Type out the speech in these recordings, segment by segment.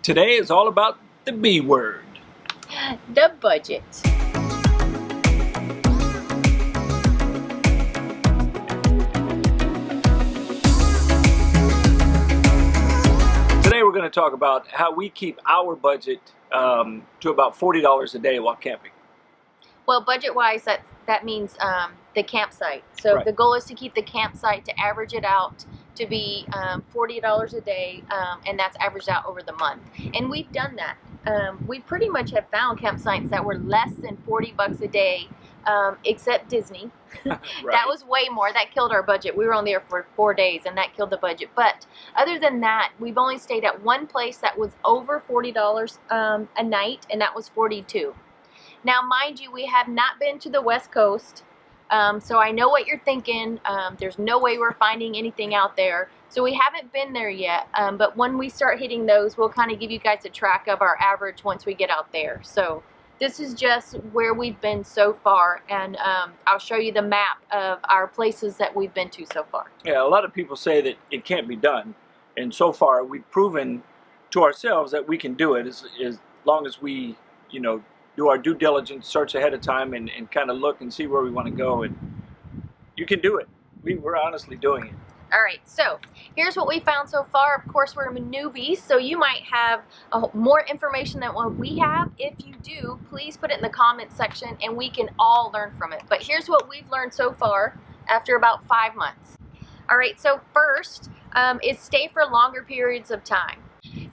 Today is all about the B word. The budget. Today we're going to talk about how we keep our budget to about $40 a day while camping. Well, budget-wise, that means the campsite. So Right. the goal is to keep the campsite, to average it out to be $40 a day, and that's averaged out over the month. And we've done that. We pretty much have found campsites that were less than $40 a day, except Disney. Right. That was way more. That killed our budget. We were on there for 4 days, and that killed the budget. But other than that, we've only stayed at one place that was over $40 a night, and that was $42. Now, mind you, we have not been to the West Coast, so I know what you're thinking. There's no way we're finding anything out there. So we haven't been there yet, but when we start hitting those, we'll kind of give you guys a track of our average once we get out there. So this is just where we've been so far, and I'll show you the map of our places that we've been to so far. Yeah, a lot of people say that it can't be done, and so far we've proven to ourselves that we can do it as long as we, do our due diligence, search ahead of time, and kind of look and see where we want to go, and you can do it. We're honestly doing it. All right, so here's what we found so far. Of course, we're newbies, so you might have more information than what we have. If you do, please put it in the comments section, and we can all learn from it. But here's what we've learned so far after about 5 months. All right, so first is stay for longer periods of time.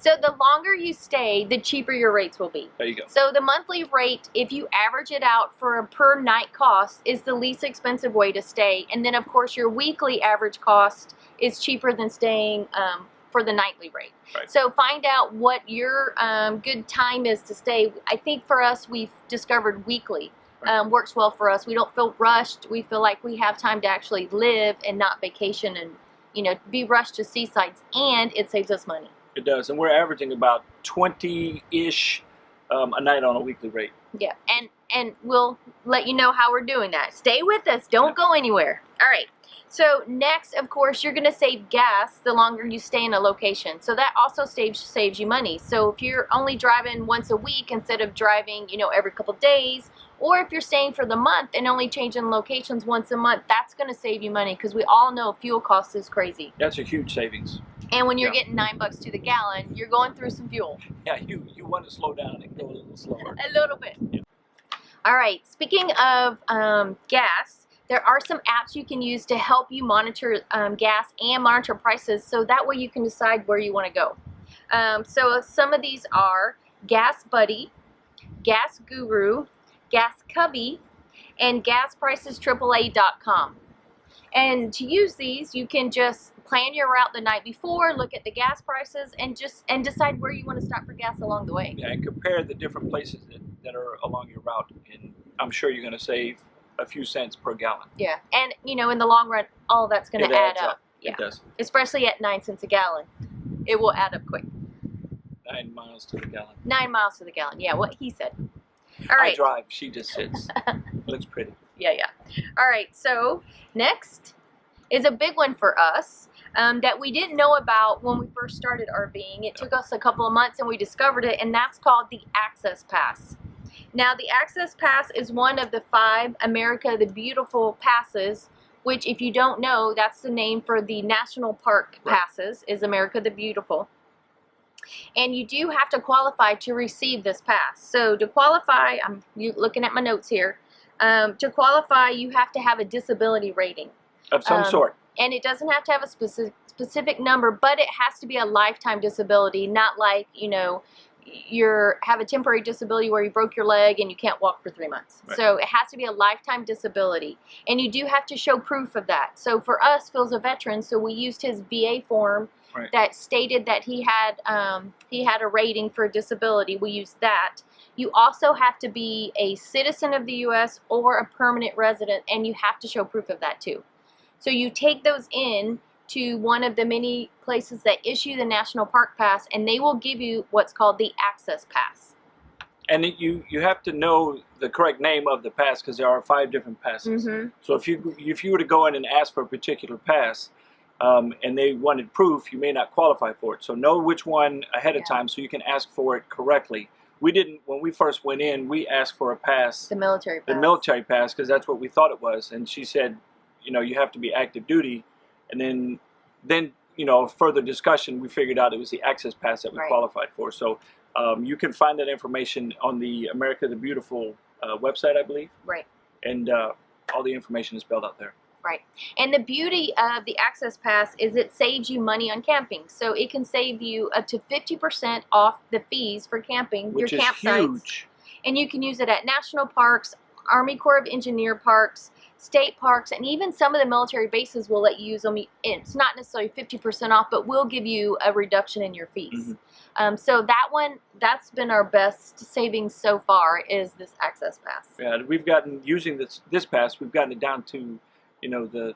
So the longer you stay, the cheaper your rates will be. There you go. So the monthly rate, if you average it out for a per night cost, is the least expensive way to stay. And then of course your weekly average cost is cheaper than staying for the nightly rate. Right. So find out what your good time is to stay. I think for us, we've discovered weekly works well for us. We don't feel rushed. We feel like we have time to actually live and not vacation and be rushed to seasides, and it saves us money. It does, and we're averaging about 20-ish a night on a weekly rate. Yeah, and we'll let you know how we're doing that. Stay with us. Don't go anywhere. All right. So next, of course, you're going to save gas the longer you stay in a location. So that also saves you money. So if you're only driving once a week instead of driving, every couple days, or if you're staying for the month and only changing locations once a month, that's going to save you money because we all know fuel costs is crazy. That's a huge savings. And when you're getting $9 to the gallon, you're going through some fuel. Yeah, you want to slow down and go a little slower. A little bit. Yeah. All right, speaking of gas, there are some apps you can use to help you monitor gas and monitor prices, so that way you can decide where you want to go. So some of these are Gas Buddy, Gas Guru, Gas Cubby, and GasPricesAAA.com. And to use these, you can just plan your route the night before, look at the gas prices, and decide where you want to stop for gas along the way. Yeah, and compare the different places that are along your route, and I'm sure you're going to save a few cents per gallon. Yeah, and in the long run, all that's going to add up. Yeah. It does. Especially at 9 cents a gallon, it will add up quick. 9 miles to the gallon. 9 miles to the gallon. Yeah, what he said. All right. I drive. She just sits. Looks pretty. Yeah. All right. So next is a big one for us that we didn't know about when we first started RVing. It took us a couple of months and we discovered it, and that's called the Access Pass. Now, the Access Pass is one of the 5 America the Beautiful passes, which, if you don't know, that's the name for the national park passes, is America the Beautiful. And you do have to qualify to receive this pass. So to qualify, I'm looking at my notes here, to qualify, you have to have a disability rating. Of some sort. And it doesn't have to have a specific number, but it has to be a lifetime disability, not like, you have a temporary disability where you broke your leg and you can't walk for 3 months. Right. So it has to be a lifetime disability. And you do have to show proof of that. So for us, Phil's a veteran, so we used his VA form that stated that he had a rating for a disability. We used that. You also have to be a citizen of the U.S. or a permanent resident, and you have to show proof of that too. So you take those in to one of the many places that issue the National Park Pass, and they will give you what's called the Access Pass. And you have to know the correct name of the pass because there are 5 different passes. Mm-hmm. So if you were to go in and ask for a particular pass, and they wanted proof, you may not qualify for it. So know which one ahead of time so you can ask for it correctly. We didn't, when we first went in, we asked for a pass. The military pass. The military pass, because that's what we thought it was. And she said, you know, you have to be active duty. And then you know, further discussion, we figured out it was the access pass that we qualified for. So you can find that information on the America the Beautiful website, I believe. Right. And all the information is spelled out there. Right. And the beauty of the Access Pass is it saves you money on camping. So it can save you up to 50% off the fees for camping, Which your is campsites. Huge. And you can use it at national parks, Army Corps of Engineer parks, state parks, and even some of the military bases will let you use them. It's not necessarily 50% off, but will give you a reduction in your fees. So that one, that's been our best savings so far, is this Access Pass. Yeah, we've gotten, using this pass, we've gotten it down to, you know, the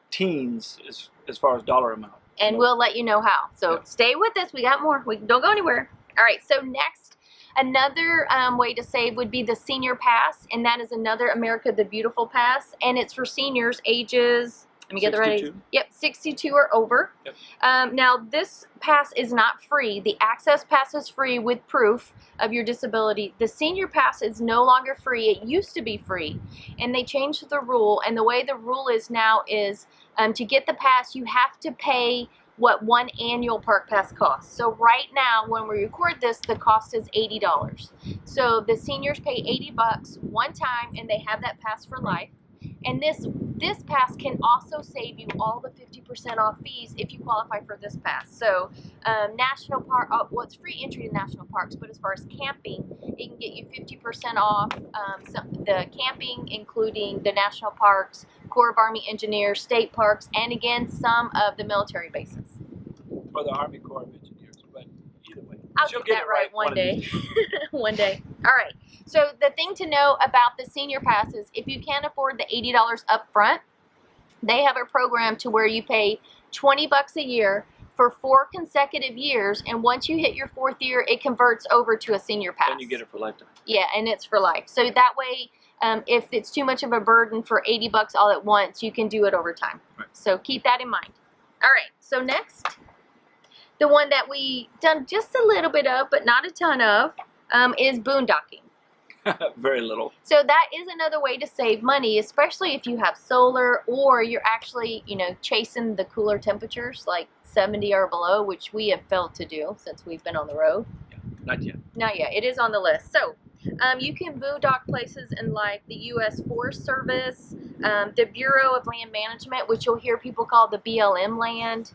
teens as far as dollar amount. And we'll let you know how. So stay with us. We got more. Don't go anywhere. All right. So next, another way to save would be the Senior Pass, and that is another America the Beautiful Pass, and it's for seniors ages. Let me get the right age. Yep, 62 or over. Yep. Now, this pass is not free. The Access Pass is free with proof of your disability. The Senior Pass is no longer free. It used to be free, and they changed the rule. And the way the rule is now is to get the pass, you have to pay what one annual park pass costs. So right now, when we record this, the cost is $80. So the seniors pay $80 one time, and they have that pass for life. And this pass can also save you all the 50% off fees if you qualify for this pass. So national park, well, it's free entry to national parks, but as far as camping, it can get you 50% off the camping, including the national parks, Corps of Army Engineers, state parks, and again, some of the military bases. Or the Army Corps of Engineers, but either way. I'll get that right one day. One day. All right. So the thing to know about the Senior Pass is if you can't afford the $80 up front, they have a program to where you pay $20 a year for 4 consecutive years, and once you hit your 4th year, it converts over to a Senior Pass. And you get it for lifetime. Yeah, and it's for life. So that way, if it's too much of a burden for $80 all at once, you can do it over time. Right. So keep that in mind. All right, so next, the one that we done just a little bit of, but not a ton of, is boondocking. Very little. So that is another way to save money, especially if you have solar or you're actually, you know, chasing the cooler temperatures like 70 or below, which we have failed to do since we've been on the road. Yeah, not yet. Not yet. It is on the list. So you can boondock places in like the U.S. Forest Service, the Bureau of Land Management, which you'll hear people call the BLM land.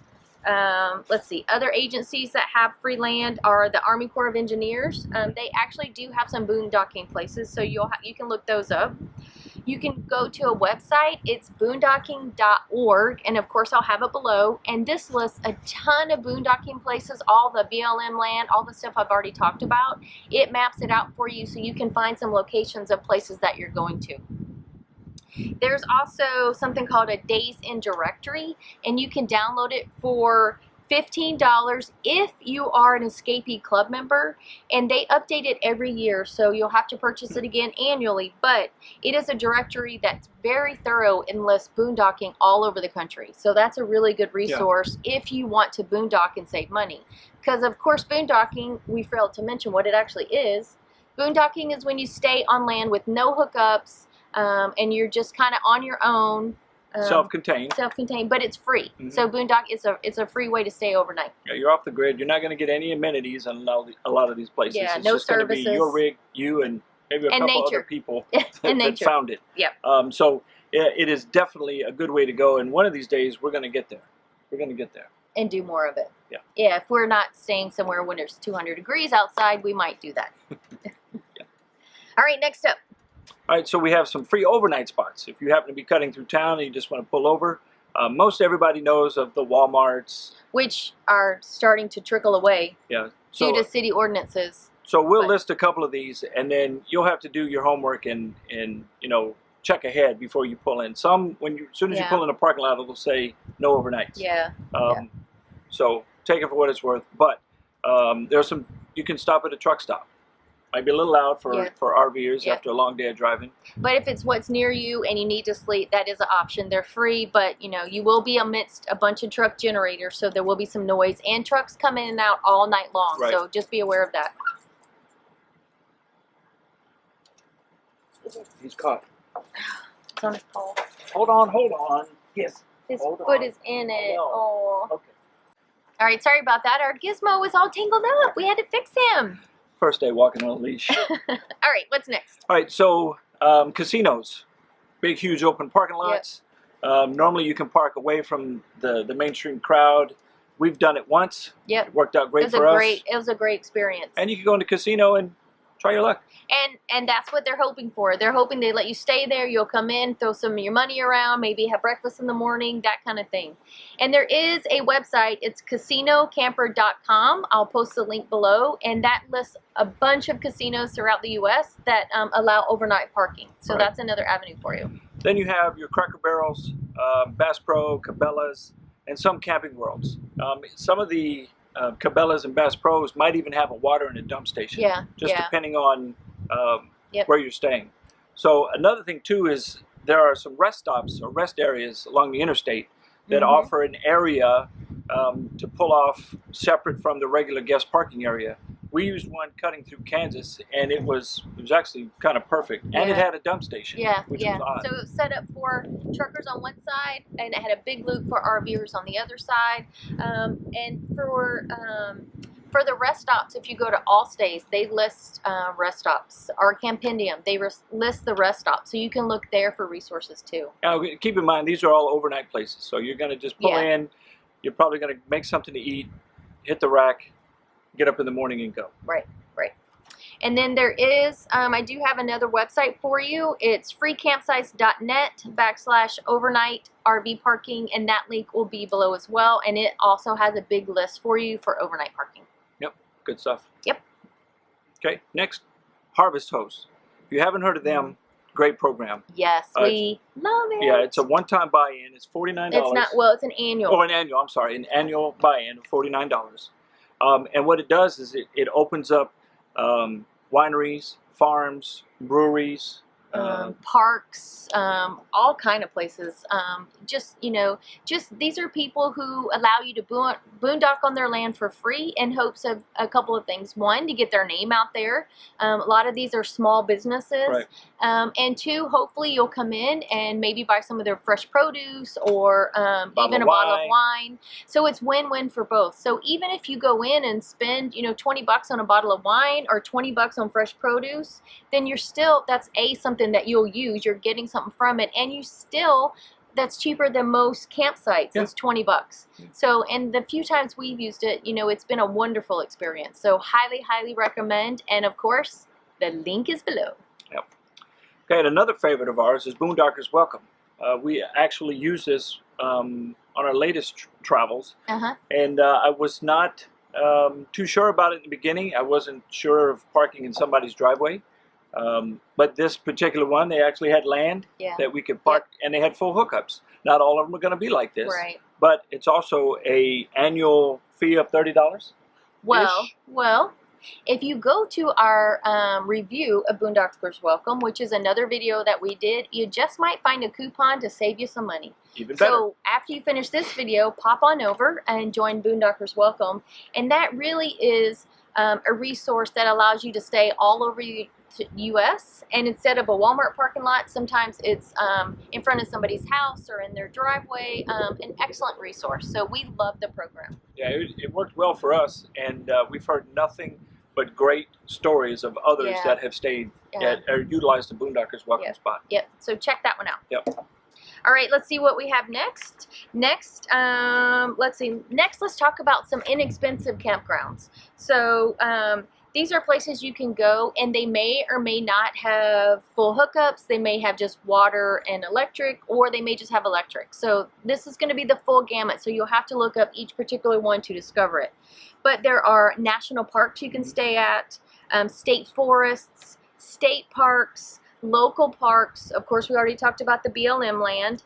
Let's see, other agencies that have free land are the Army Corps of Engineers. They actually do have some boondocking places, so you can look those up. You can go to a website, it's boondocking.org, and of course I'll have it below, and this lists a ton of boondocking places, all the BLM land, all the stuff I've already talked about. It maps it out for you so you can find some locations of places that you're going to. There's also something called a Days in Directory, and you can download it for $15 if you are an Escapee Club member, and they update it every year, so you'll have to purchase it again annually, but it is a directory that's very thorough and lists boondocking all over the country. So that's a really good resource if you want to boondock and save money. Because of course boondocking, we failed to mention what it actually is. Boondocking is when you stay on land with no hookups, and you're just kind of on your own. Self-contained. Self-contained, but it's free. So boondock is a free way to stay overnight. Yeah, you're off the grid. You're not going to get any amenities on a lot of these places. Yeah, it's no just services. Going to be your rig, you, and maybe a couple other people that found it. Yep. So it is definitely a good way to go. And one of these days, we're going to get there. We're going to get there. And do more of it. Yeah. Yeah. If we're not staying somewhere when there's 200 degrees outside, we might do that. Yeah. All right. Next up. All right, so we have some free overnight spots. If you happen to be cutting through town and you just want to pull over, most everybody knows of the Walmarts. Which are starting to trickle away due to city ordinances. So we'll list a couple of these, and then you'll have to do your homework and you know, check ahead before you pull in. Some, as soon as you pull in a parking lot, it'll say no overnights. Yeah. So take it for what it's worth. But there's some, you can stop at a truck stop. Might be a little loud for, Yeah. for RVers Yeah. after a long day of driving. But if it's what's near you and you need to sleep, that is an option. They're free, but you know, you will be amidst a bunch of truck generators, so there will be some noise and trucks come in and out all night long. Right. So just be aware of that. He's caught. It's on his pole. Hold on. Yes. His Hold foot on. is in I it. know. Oh. Okay. All right, sorry about that. Our gizmo was all tangled up. We had to fix him. First day walking on a leash. All right, what's next? All right, so casinos, big, huge open parking lots. Normally you can park away from the mainstream crowd. We've done it once. Yep. It worked out great for us. It was a great experience. And you can go in the casino and try your luck. And that's what they're hoping for. They're hoping they let you stay there. You'll come in, throw some of your money around, maybe have breakfast in the morning, that kind of thing. And there is a website. It's casinocamper.com. I'll post the link below. And that lists a bunch of casinos throughout the U.S. that allow overnight parking. So that's another avenue for you. Then you have your Cracker Barrels, Bass Pro, Cabela's, and some Camping Worlds. Some of the Cabela's and Bass Pros might even have a water and a dump station. Yeah. Just depending on Yep. where you're staying. So another thing too is there are some rest stops or rest areas along the interstate that offer an area to pull off separate from the regular guest parking area. We used one cutting through Kansas, and it was actually kind of perfect, and it had a dump station. Which was odd. So it was set up for truckers on one side, and it had a big loop for RVers on the other side. And for the rest stops, if you go to Allstays, they list rest stops. Or Campendium, they list the rest stops, so you can look there for resources too. Now, keep in mind, these are all overnight places, so you're going to just pull in. You're probably going to make something to eat, hit the rack, get up in the morning and go. Right. And then there is, I do have another website for you. It's freecampsites.net/overnight RV parking, and that link will be below as well. And it also has a big list for you for overnight parking. Yep, good stuff. Yep. Okay, next, Harvest Host. If you haven't heard of them, great program. Yes, we love it. Yeah, it's a one-time buy-in. It's $49. It's not, well, it's an annual. Oh, an annual, I'm sorry. An annual buy-in of $49. And what it does is it opens up wineries, farms, breweries, parks, all kind of places. Just these are people who allow you to boondock on their land for free in hopes of a couple of things. One, to get their name out there. A lot of these are small businesses. And two, hopefully you'll come in and maybe buy some of their fresh produce or even a bottle of wine. So it's win-win for both. So even if you go in and spend, $20 on a bottle of wine or $20 on fresh produce, then you're still, that's something that you'll use. You're getting something from it, and you still, that's cheaper than most campsites. It's $20. So, and the few times we've used it, it's been a wonderful experience. So highly recommend. And of course, the link is below. Yep. Okay, and another favorite of ours is Boondockers Welcome. We actually use this on our latest travels, and I was not too sure about it in the beginning. I wasn't sure of parking in somebody's driveway. But this particular one, they actually had land that we could park, and they had full hookups. Not all of them are going to be like this, but it's also a annual fee of $30. Well, if you go to our review of Boondockers Welcome, which is another video that we did, you just might find a coupon to save you some money. Even better. So after you finish this video, pop on over and join Boondockers Welcome, and that really is a resource that allows you to stay all over the U.S. and instead of a Walmart parking lot, sometimes it's in front of somebody's house or in their driveway. An excellent resource. So we love the program. Yeah, it worked well for us, and we've heard nothing but great stories of others that have stayed or utilized the Boondockers Welcome spot. Yep. So check that one out. Yep. All right, let's see what we have next. Next, let's talk about some inexpensive campgrounds. So these are places you can go, and they may or may not have full hookups. They may have just water and electric, or they may just have electric. So this is going to be the full gamut, so you'll have to look up each particular one to discover it. But there are national parks you can stay at, state forests, state parks, local parks. Of course, we already talked about the BLM land.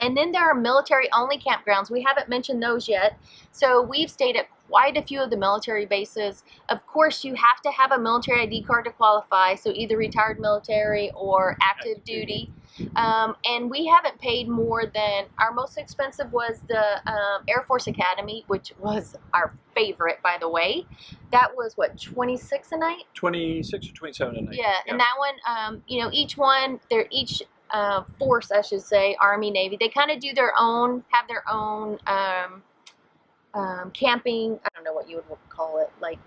And then there are military-only campgrounds. We haven't mentioned those yet. So we've stayed at quite a few of the military bases. Of course, you have to have a military ID card to qualify, so either retired military or active duty. And we haven't paid more than, our most expensive was the Air Force Academy, which was our favorite, by the way. That was what, $26 a night? 26 or 27 a night. Yeah, and that one, you know, each one, they're each force, I should say, Army, Navy, they kind of do their own, have their own camping, I don't know what you would call it, like,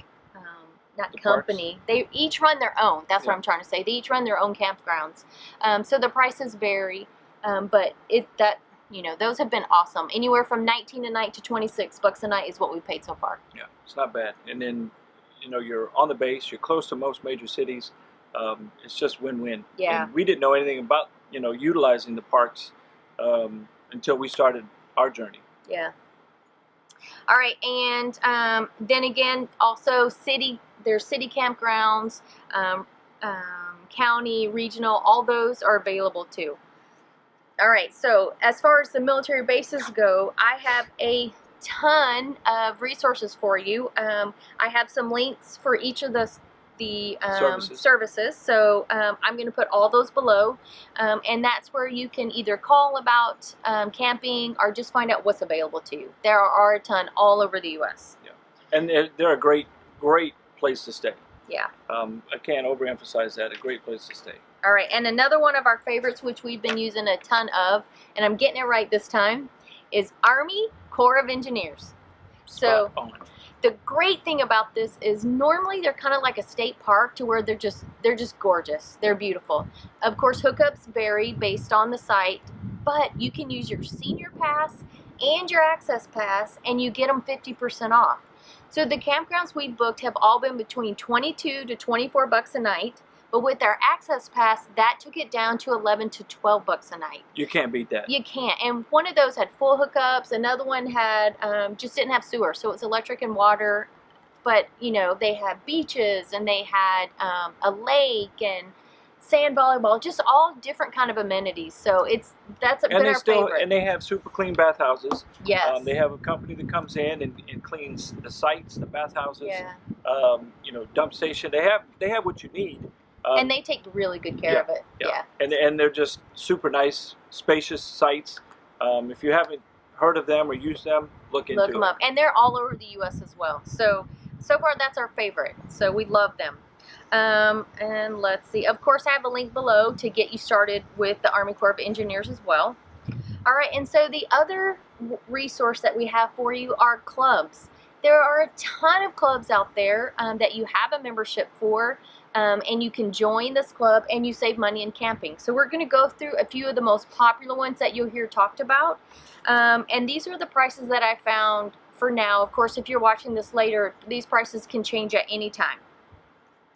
not company. Parks. They each run their own, that's what I'm trying to say. They each run their own campgrounds. So the prices vary, but you know, those have been awesome. Anywhere from 19 a night to 26 bucks a night is what we paid so far. Yeah, it's not bad. And then, you know, you're on the base, you're close to most major cities. It's just win-win. Yeah. And we didn't know anything about, you know, utilizing the parks until we started our journey. Yeah. All right, and then again, also there's city campgrounds, county, regional, all those are available too. All right, so as far as the military bases go, I have a ton of resources for you. I have some links for each of the services. So I'm going to put all those below, and that's where you can either call about camping or just find out what's available to you. There are a ton all over the U.S. Yeah, and they're a great place to stay. Yeah. I can't overemphasize that. A great place to stay. All right, and another one of our favorites, which we've been using a ton of, and I'm getting it right this time, is Army Corps of Engineers. So the great thing about this is normally they're kind of like a state park to where they're just gorgeous. They're beautiful. Of course, hookups vary based on the site, but you can use your senior pass and your access pass, and you get them 50% off. So the campgrounds we booked have all been between 22 to 24 bucks a night. But with our access pass, that took it down to 11 to 12 bucks a night. You can't beat that. You can't. And one of those had full hookups. Another one had just didn't have sewer, so it was electric and water. But you know, they had beaches and they had a lake and sand volleyball, just all different kind of amenities. So that's been our favorite. And they have super clean bathhouses. Yes. They have a company that comes in and cleans the sites, the bathhouses. Yeah. You know, dump station. They have what you need. And they take really good care of it. Yeah. And they're just super nice, spacious sites. If you haven't heard of them or used them, look them up. And they're all over the U.S. as well. So far, that's our favorite. So we love them. And let's see. Of course, I have a link below to get you started with the Army Corps of Engineers as well. All right. And so the other resource that we have for you are clubs. There are a ton of clubs out there that you have a membership for. And you can join this club and you save money in camping. So we're going to go through a few of the most popular ones that you'll hear talked about. And these are the prices that I found for now. Of course, if you're watching this later, these prices can change at any time.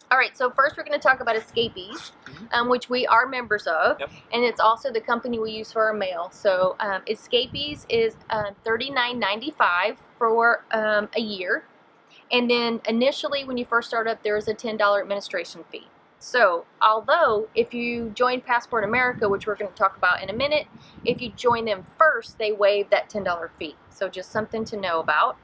All right, so first we're going to talk about Escapees, which we are members of. Yep. And it's also the company we use for our mail. So Escapees is $39.95 for a year. And then initially when you first start up, there is a $10 administration fee. So although if you join Passport America, which we're going to talk about in a minute, if you join them first, they waive that $10 fee. So just something to know about.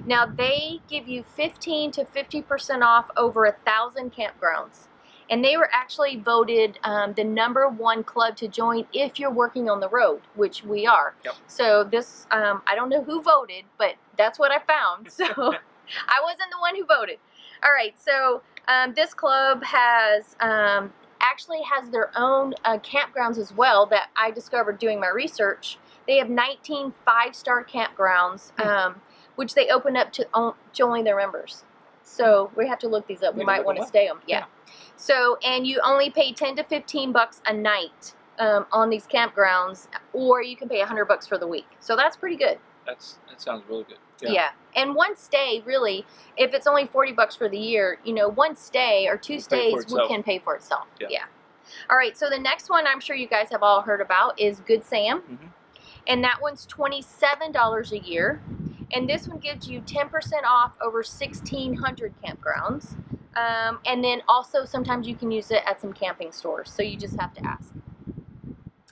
Now they give you 15 to 50% off over 1,000 campgrounds. And they were actually voted the #1 club to join if you're working on the road, which we are. Yep. So this, I don't know who voted, but that's what I found. So I wasn't the one who voted. All right, so this club has actually has their own campgrounds as well that I discovered doing my research. They have 19 5-star campgrounds, which they open up to only their members. So we have to look these up. We might want to stay them. Yeah. So, and you only pay 10 to 15 bucks a night on these campgrounds, or you can pay 100 bucks for the week. So that's pretty good. That sounds really good. Yeah. And one stay, really, if it's only 40 bucks for the year, you know, one stay or two stays can pay for itself. Yeah. All right, so the next one I'm sure you guys have all heard about is Good Sam. And that one's $27 a year. And this one gives you 10% off over 1,600 campgrounds. And then also sometimes you can use it at some camping stores. So you just have to ask.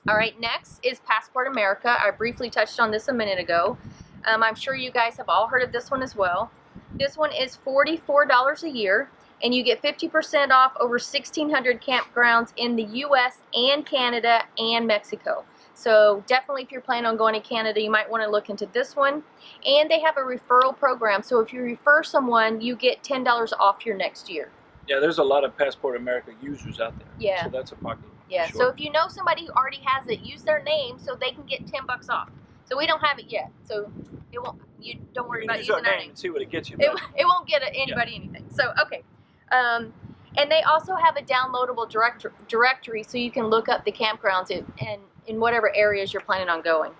All right, next is Passport America. I briefly touched on this a minute ago. I'm sure you guys have all heard of this one as well. This one is $44 a year, and you get 50% off over 1,600 campgrounds in the U.S. and Canada and Mexico. So definitely if you're planning on going to Canada, you might want to look into this one. And they have a referral program, so if you refer someone, you get $10 off your next year. Yeah, there's a lot of Passport America users out there. Yeah. So that's a popular one. Yeah, Sure. so if you know somebody who already has it, use their name so they can get $10 off. So we don't have it yet, so it won't. You don't worry about using our name. And see what it gets you. It won't get anybody anything. So okay, and they also have a downloadable directory, so you can look up the campgrounds in whatever areas you're planning on going.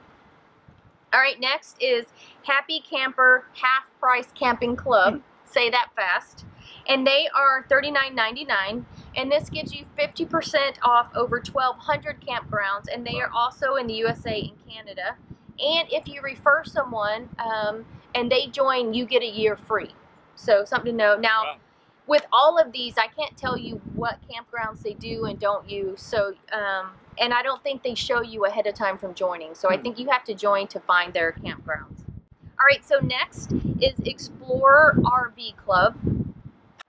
All right, next is Happy Camper Half Price Camping Club. Say that fast. And they are $39.99, and this gives you 50% off over 1,200 campgrounds, and they are also in the USA and Canada. And if you refer someone and they join, you get a year free. So something to know. Now, wow. With all of these, I can't tell you what campgrounds they do and don't use. So, and I don't think they show you ahead of time from joining. So I think you have to join to find their campgrounds. All right, so next is Explorer RV Club.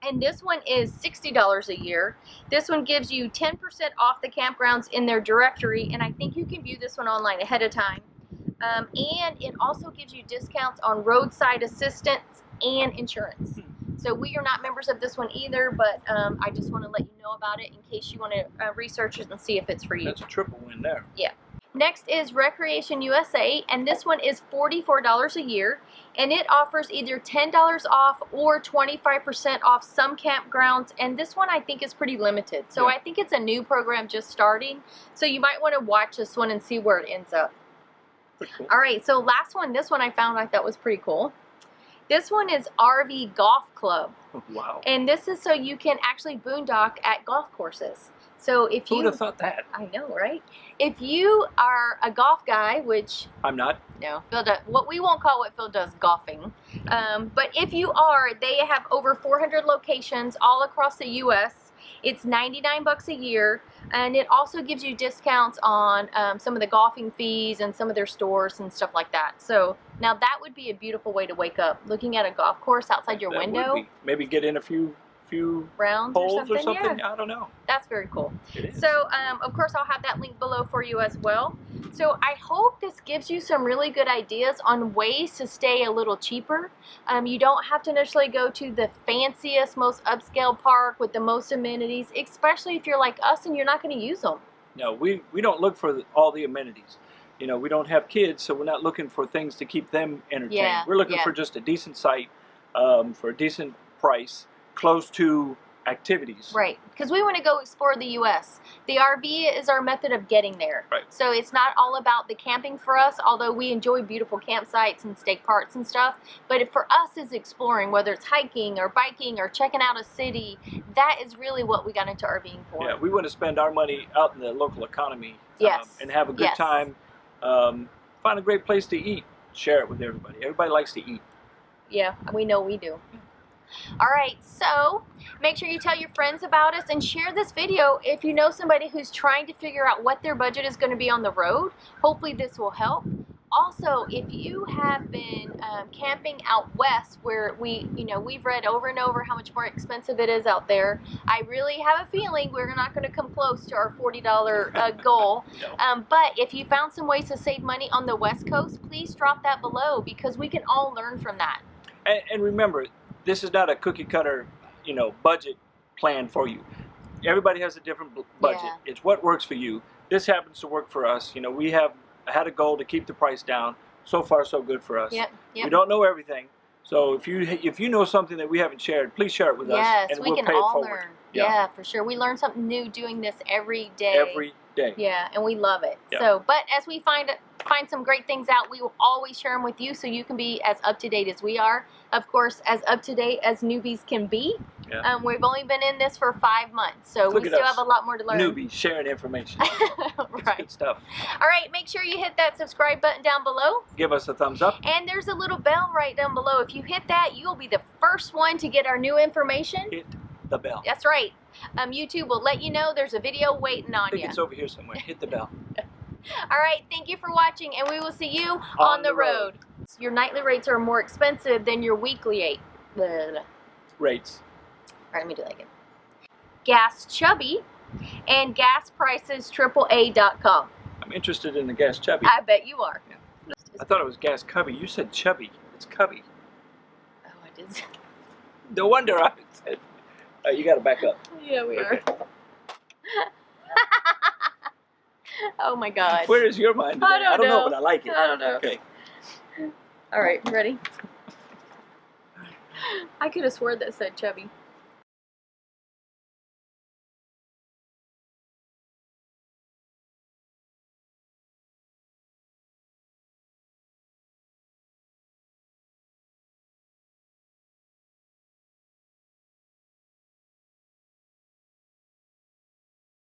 And this one is $60 a year. This one gives you 10% off the campgrounds in their directory, and I think you can view this one online ahead of time. And it also gives you discounts on roadside assistance and insurance. So we are not members of this one either, but I just want to let you know about it in case you want to research it and see if it's for you. That's a triple win there. Yeah. Next is Recreation USA, and this one is $44 a year, and it offers either $10 off or 25% off some campgrounds, and this one I think is pretty limited. So yeah. I think it's a new program just starting, so you might want to watch this one and see where it ends up. Pretty cool. All right, so last one, this one I found I thought was pretty cool. This one is RV Golf Club. Wow. And this is so you can actually boondock at golf courses. So if Who you would have thought that? I know, right? If you are a golf guy, which I'm not. No, Phil does, what we won't call what Phil does golfing. But if you are, they have over 400 locations all across the U.S. It's $99 a year, and it also gives you discounts on some of the golfing fees and some of their stores and stuff like that. So now that would be a beautiful way to wake up, looking at a golf course outside your window. Maybe get in a few rounds holes or something. Yeah. I don't know. That's very cool. It is. So of course I'll have that link below for you as well. So I hope this gives you some really good ideas on ways to stay a little cheaper. You don't have to necessarily go to the fanciest, most upscale park with the most amenities, especially if you're like us and you're not going to use them. No, we don't look for all the amenities. You know, we don't have kids, so we're not looking for things to keep them entertained. Yeah, we're looking for just a decent site for a decent price, close to activities. Right, because we want to go explore the U.S. The RV is our method of getting there. Right. So it's not all about the camping for us, although we enjoy beautiful campsites and state parks and stuff. But for us, is exploring, whether it's hiking or biking or checking out a city. That is really what we got into RVing for. Yeah, we want to spend our money out in the local economy. Yes. And have a good time. Find a great place to eat. Share it with everybody. Everybody likes to eat. Yeah, we know we do. All right, so make sure you tell your friends about us and share this video if you know somebody who's trying to figure out what their budget is going to be on the road. Hopefully this will help. Also, if you have been camping out west, where we've read over and over how much more expensive it is out there, I really have a feeling we're not going to come close to our $40 goal. No. But if you found some ways to save money on the West Coast, please drop that below, because we can all learn from that. And remember, this is not a cookie cutter, budget plan for you. Everybody has a different budget. Yeah. It's what works for you. This happens to work for us. We have had a goal to keep the price down. So far, so good for us. Yep. We don't know everything. So if you know something that we haven't shared, please share it with us. Yes, and we we'll can pay it all forward. learn. Yeah, for sure. We learn something new doing this every day. Every day. Yeah, and we love it. Yeah. So, but as we find some great things out, we will always share them with you, so you can be as up to date as we are. Of course, as up to date as newbies can be. Yeah. We've only been in this for 5 months, so we still have a lot more to learn. Newbies sharing information. Right. Good stuff. All right, make sure you hit that subscribe button down below. Give us a thumbs up. And there's a little bell right down below. If you hit that, you'll be the first one to get our new information. Hit the bell. That's right. YouTube will let you know there's a video waiting on I think you. it's over here somewhere. Hit the bell. All right, thank you for watching, and we will see you on the road. Your nightly rates are more expensive than your weekly Rates. All right, let me do that again. Gas Chubby and gasprices.aaa.com. I'm interested in the gas chubby. I bet you are. Yeah. I thought it was gas cubby. You said chubby. It's cubby. Oh, I did. No wonder I said. You got to back up. Yeah, we Okay. are. Oh my God. Where is your mind today? I don't know. but I like it. I don't know. Okay. All right, ready? I could have sworn that said chubby.